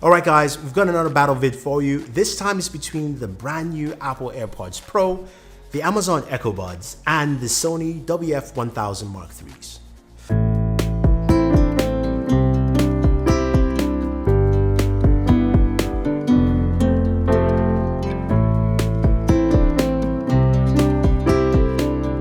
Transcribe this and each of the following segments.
Alright guys, we've got another battle vid for you. This time it's between the brand new Apple AirPods Pro, the Amazon Echo Buds, and the Sony WF1000XM3s.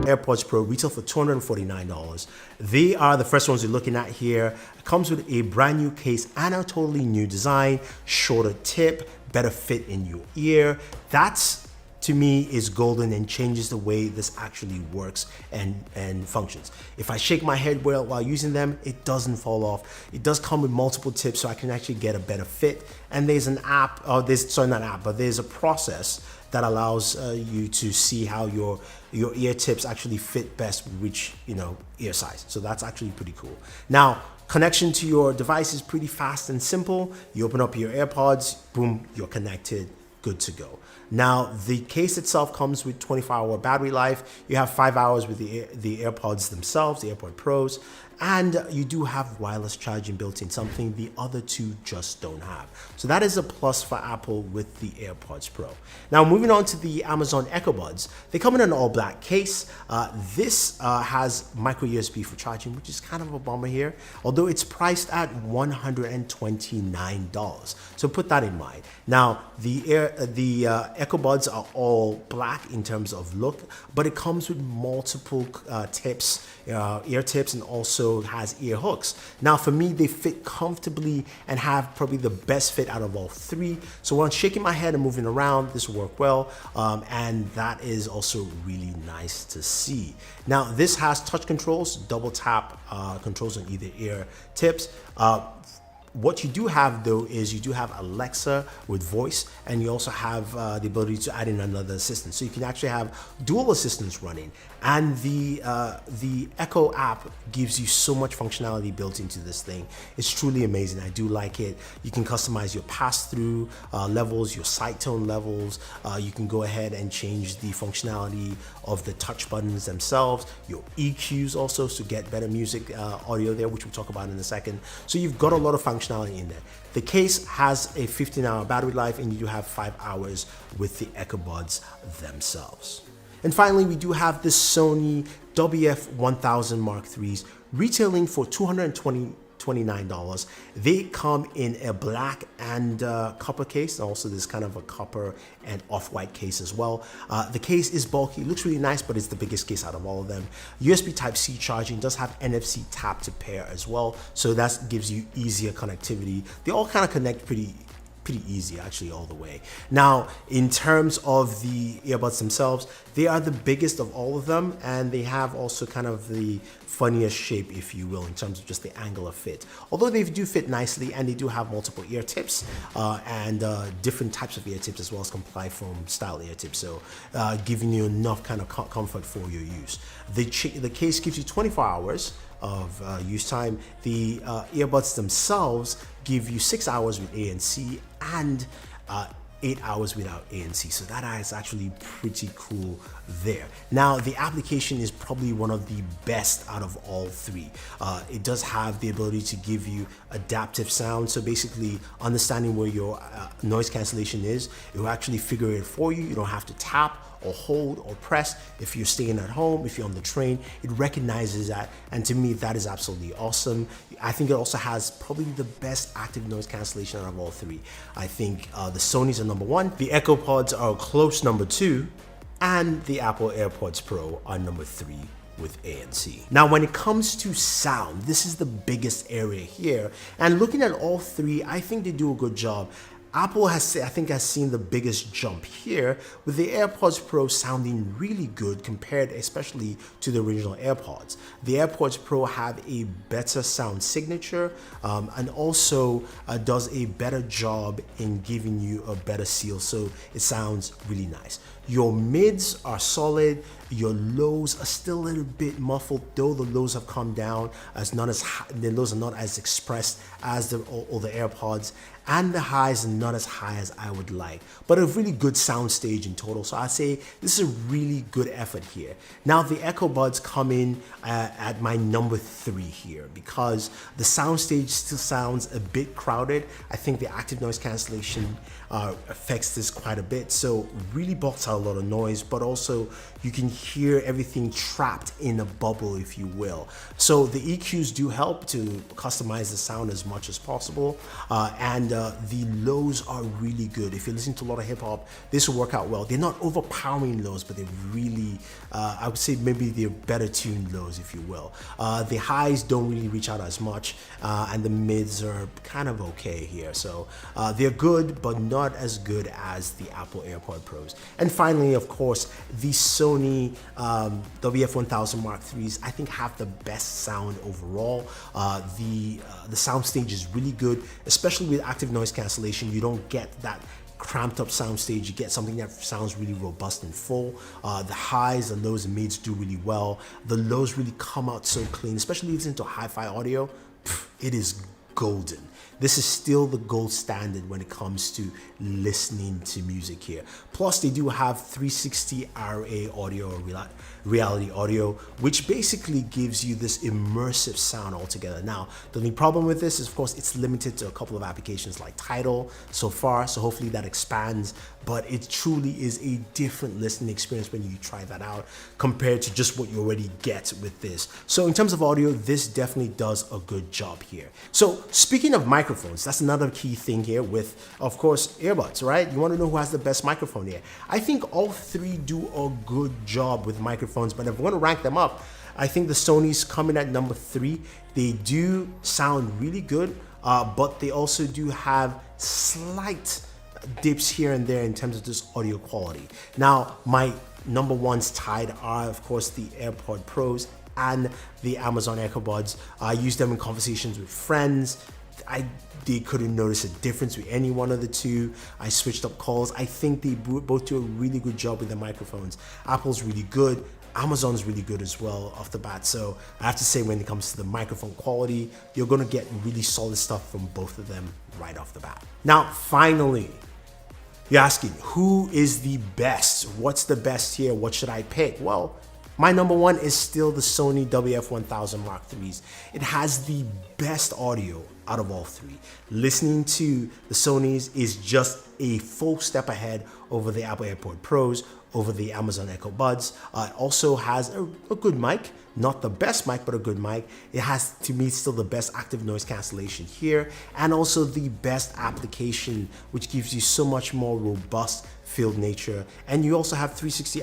AirPods Pro retail for $249. They are the first ones you're looking at here. It comes with a brand new case and a totally new design, shorter tip, better fit in your ear. That's, to me, is golden and changes the way this actually works and functions. If I shake my head while using them, it doesn't fall off. It does come with multiple tips so I can actually get a better fit. And there's an app, there's a process that allows you to see how your ear tips actually fit best with which ear size. So that's actually pretty cool. Now, connection to your device is pretty fast and simple. You open up your AirPods, boom, you're connected, good to go. Now, the case itself comes with 24-hour battery life. You have 5 hours with the AirPods themselves, the AirPod Pros, and you do have wireless charging built in, something the other two just don't have. So that is a plus for Apple with the AirPods Pro. Now, moving on to the Amazon Echo Buds, they come in an all-black case. This has micro USB for charging, which is kind of a bummer here, although it's priced at $129. So put that in mind. Now, the Echo Buds are all black in terms of look, but it comes with multiple tips, ear tips, and also has ear hooks. Now, for me, they fit comfortably and have probably the best fit out of all three. So when I'm shaking my head and moving around, this will work well, and that is also really nice to see. Now, this has touch controls, double tap controls on either ear tips. What you do have though is you do have Alexa with voice, and you also have the ability to add in another assistant. So you can actually have dual assistants running, and the Echo app gives you so much functionality built into this thing. It's truly amazing. I do like it. You can customize your pass-through levels, your side tone levels. You can go ahead and change the functionality of the touch buttons themselves, your EQs also, to get better music audio there, which we'll talk about in a second. So you've got a lot of functionality in there. The case has a 15-hour battery life, and you do have 5 hours with the Echo Buds themselves. And finally, we do have the Sony WF1000XM3s retailing for $229. They come in a black and copper case. Also, there's kind of a copper and off-white case as well. The case is bulky, looks really nice, but it's the biggest case out of all of them. USB Type-C charging, does have NFC tap to pair as well, so that gives you easier connectivity. They all kind of connect pretty easy, actually, all the way. Now, in terms of the earbuds themselves, they are the biggest of all of them, and they have also kind of the funniest shape, if you will, in terms of just the angle of fit. Although they do fit nicely, and they do have multiple ear tips and different types of ear tips, as well as comply foam style ear tips, so giving you enough kind of comfort for your use. The case gives you 24 hours of use time. The earbuds themselves give you 6 hours with ANC and 8 hours without ANC, so that is actually pretty cool there. Now, the application is probably one of the best out of all three. It does have the ability to give you adaptive sound, so basically understanding where your noise cancellation is, it will actually figure it for you. You don't have to tap or hold or press. If you're staying at home, if you're on the train, it recognizes that, and to me, that is absolutely awesome. I think it also has probably the best active noise cancellation out of all three. I think the Sony's are number one, the Echo Pods are a close number two, and the Apple AirPods Pro are number three with ANC. Now, when it comes to sound, this is the biggest area here, and looking at all three, I think they do a good job. Apple has seen the biggest jump here, with the AirPods Pro sounding really good compared especially to the original AirPods. The AirPods Pro have a better sound signature and also does a better job in giving you a better seal, so it sounds really nice. Your mids are solid, your lows are still a little bit muffled, though the lows have come down, the lows are not as expressed as all the AirPods, and the highs are not as high as I would like, but a really good sound stage in total. So I'd say this is a really good effort here. Now the Echo Buds come in at my number 3 here because the sound stage still sounds a bit crowded. I think the active noise cancellation affects this quite a bit, so really blocks out a lot of noise, but also you can hear everything trapped in a bubble, if you will. So the EQs do help to customize the sound as much as possible, and the lows are really good. If you're listening to a lot of hip hop, this will work out well. They're not overpowering lows, but they're really, I would say maybe they're better tuned lows, if you will. The highs don't really reach out as much, and the mids are kind of okay here. So they're good, but not as good as the Apple AirPod Pros. And finally, of course, the Sony WF1000 Mark IIIs, I think, have the best sound overall. The sound stage is really good, especially with active noise cancellation. You don't get that cramped up sound stage. You get something that sounds really robust and full. The highs, the lows, and mids do really well. The lows really come out so clean, especially if it's into hi-fi audio. It is golden. This is still the gold standard when it comes to listening to music here. Plus, they do have 360 RA audio, or reality audio, which basically gives you this immersive sound altogether. Now, the only problem with this is, of course, it's limited to a couple of applications like Tidal so far, so hopefully that expands, but it truly is a different listening experience when you try that out compared to just what you already get with this. So in terms of audio, this definitely does a good job here. So speaking of microphones, that's another key thing here with, of course, earbuds, right? You want to know who has the best microphone here. I think all 3 do a good job with microphones, but if we're going to rank them up, I think the Sonys come in at number 3. They do sound really good, but they also do have slight dips here and there in terms of this audio quality. Now, my number 1s tied are, of course, the AirPod Pros and the Amazon Echo Buds. I use them in conversations with friends. They couldn't notice a difference with any one of the two. I switched up calls. I think they both do a really good job with the microphones. Apple's really good. Amazon's really good as well off the bat. So I have to say, when it comes to the microphone quality, you're gonna get really solid stuff from both of them right off the bat. Now, finally, you're asking, who is the best? What's the best here? What should I pick? Well, my number 1 is still the Sony WF1000 Mark IIIs. It has the best audio out of all 3. Listening to the Sonys is just a full step ahead over the Apple AirPod Pros, over the Amazon Echo Buds. It also has a good mic, not the best mic, but a good mic. It has, to me, still the best active noise cancellation here, and also the best application, which gives you so much more robust field nature. And you also have 360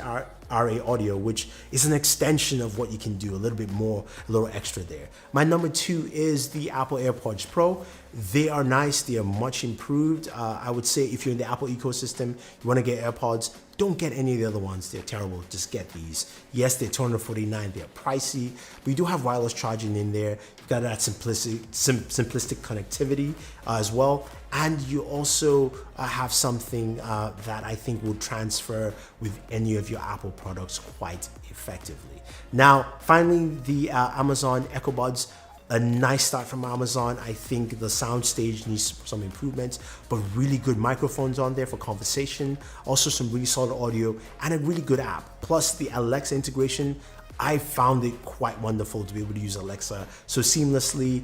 RA audio, which is an extension of what you can do, a little bit more, a little extra there. My number 2 is the Apple AirPods Pro. They are nice, they are much improved. I would say if you're in the Apple ecosystem, you want to get AirPods, don't get any of the other ones. They're terrible. Just get these. Yes, they're $249. They're pricey, but you do have wireless charging in there. You've got that simplistic connectivity as well. And you also have something that I think will transfer with any of your Apple products quite effectively. Now, finally, the Amazon Echo Buds. A nice start from Amazon. I think the sound stage needs some improvements, but really good microphones on there for conversation. Also some really solid audio and a really good app. Plus the Alexa integration, I found it quite wonderful to be able to use Alexa so seamlessly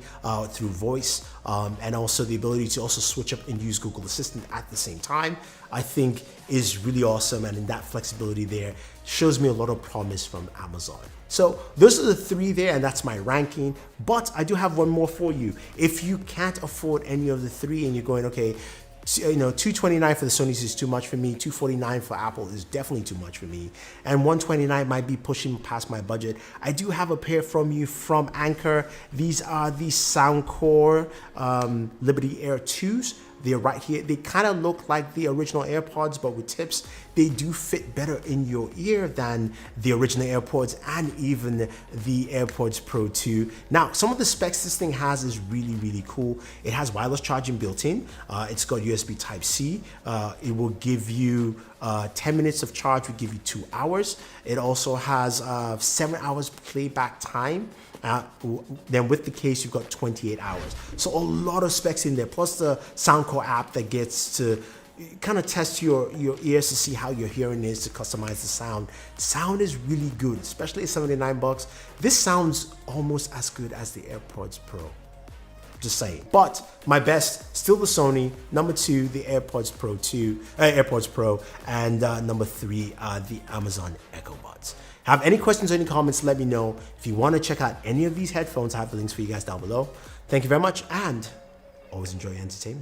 through voice, and also the ability to also switch up and use Google Assistant at the same time, I think is really awesome. And in that flexibility there shows me a lot of promise from Amazon. So those are the 3 there, and that's my ranking. But I do have one more for you. If you can't afford any of the 3 and you're going, okay, you know, $229 for the Sonys is too much for me, $249 for Apple is definitely too much for me, and $129 might be pushing past my budget, I do have a pair from you from Anker. These are the Soundcore Liberty Air 2s. They're right here. They kind of look like the original AirPods, but with tips. They do fit better in your ear than the original AirPods and even the AirPods Pro 2. Now, some of the specs this thing has is really, really cool. It has wireless charging built in. It's got USB Type-C. It will give you 10 minutes of charge would give you 2 hours. It also has 7 hours playback time. Then with the case, you've got 28 hours. So a lot of specs in there, plus the Soundcore app that gets to kind of test your ears to see how your hearing is, to customize the sound. Sound is really good, especially at $79. This sounds almost as good as the AirPods Pro. Just saying. But my best, still the Sony. Number 2, the AirPods Pro, and number 3, the Amazon Echo Buds. Have any questions or any comments, let me know. If you want to check out any of these headphones, I have the links for you guys down below. Thank you very much, and always enjoy your entertainment.